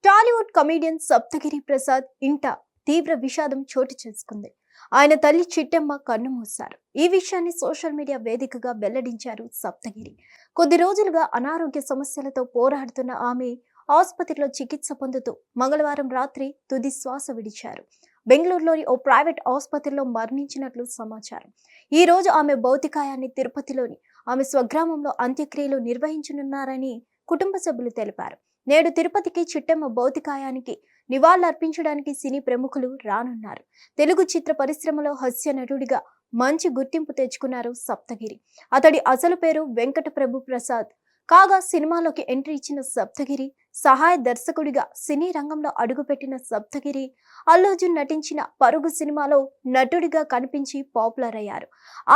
Tollywood comedian Saptagiri Prasad ఇంట తీవ్ర విషాదం చోటు చేసుకుంది. ఆయన తల్లి చిట్టెమ్మ కన్నుమూశారు. ఈ విషయాన్ని సోషల్ మీడియా వేదికగా వెల్లడించారు సప్తగిరి. కొద్ది రోజులుగా అనారోగ్య సమస్యలతో పోరాడుతున్న ఆమె ఆసుపత్రిలో చికిత్స పొందుతూ మంగళవారం రాత్రి తుది శ్వాస విడిచారు. బెంగళూరులోని ఓ ప్రైవేట్ ఆసుపత్రిలో మరణించినట్లు సమాచారం. ఈ రోజు ఆమె భౌతికాయాన్ని తిరుపతిలోని ఆమె స్వగ్రామంలో అంత్యక్రియలు నిర్వహించనున్నారని కుటుంబ సభ్యులు తెలిపారు. నేడు తిరుపతికి చిట్టెమ్మ భౌతికాయానికి నివాళులర్పించడానికి సినీ ప్రముఖులు రానున్నారు. తెలుగు చిత్ర పరిశ్రమలో హాస్య నటుడిగా మంచి గుర్తింపు తెచ్చుకున్నారు సప్తగిరి. అతడి అసలు పేరు వెంకట ప్రభు ప్రసాద్. కాగా సినిమాలోకి ఎంట్రీ ఇచ్చిన సప్తగిరి సహాయ దర్శకుడిగా సినీ రంగంలో అడుగుపెట్టిన సప్తగిరి అల్లు అర్జున్ నటించిన పరుగు సినిమాలో నటుడిగా కనిపించి పాపులర్ అయ్యారు.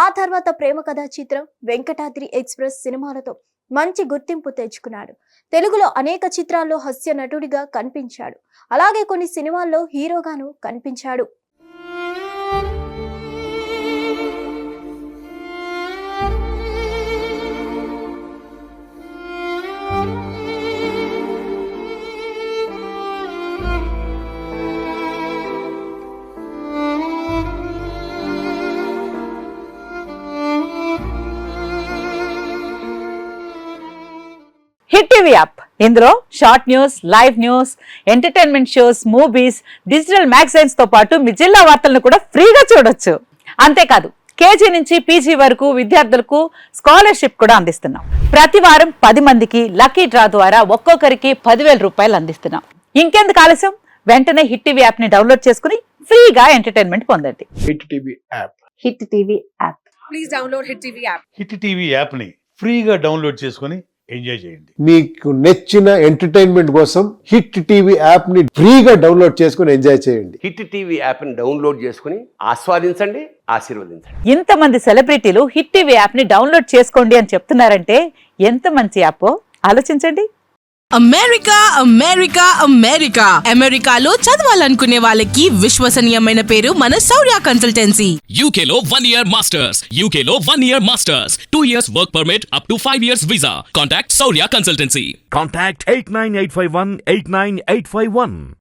ఆ తర్వాత ప్రేమ కథా చిత్రం వెంకటాద్రి ఎక్స్ప్రెస్ సినిమాలతో మంచి గుర్తింపు తెచ్చుకున్నాడు. తెలుగులో అనేక చిత్రాల్లో హాస్య నటుడిగా కనిపించాడు. అలాగే కొన్ని సినిమాల్లో హీరోగాను కనిపించాడు. హిట్ టీవీ యాప్ ఇందులో short news, live news, entertainment shows, movies, digital magazines తో పాటు మీ జిల్లా వార్తలను కూడా ఫ్రీగా చూడొచ్చు. అంతేకాదు కేజీ నుంచి పీజీ వరకు విద్యార్థులకు స్కాలర్షిప్ కూడా అందిస్తున్నాం. ప్రతి వారం 10 మందికి లక్కీ డ్రా ద్వారా ఒక్కొక్కరికి 10,000 రూపాయలు అందిస్తున్నాం. ఇంకెందుకు ఆలస్యం, వెంటనే హిట్ టీవీ యాప్ ని డౌన్లోడ్ చేసుకుని ఫ్రీగా ఎంటర్టైన్మెంట్ పొందండి. Hit TV app. Hit TV app. Please download hit TV app. Hit TV app ని ఫ్రీగా డౌన్లోడ్ చేసుకుని ఎంజాయ్ చేయండి. మీకు నచ్చిన ఎంటర్టైన్మెంట్ కోసం హిట్ టీవీ యాప్ ని ఫ్రీగా డౌన్లోడ్ చేసుకుని ఎంజాయ్ చేయండి. హిట్ టీవీ యాప్ ని డౌన్లోడ్ చేసుకుని ఆస్వాదించండి, ఆశీర్వదించండి. ఇంతమంది సెలబ్రిటీలు హిట్ టీవీ యాప్ ని డౌన్లోడ్ చేసుకోండి అని చెప్తున్నారంటే ఎంత మంచి యాప్ ఆలోచించండి. అమెరికా అమెరికా అమెరికా అమెరికాలో చదవాలనుకునే వాళ్ళకి విశ్వసనీయమైన పేరు మన శౌర్య కన్సల్టెన్సీ. UK లో 1 year masters. UK లో 1 year masters. 2 years work permit up to 5 years visa. Contact Saurya Consultancy. Contact 89851 89851.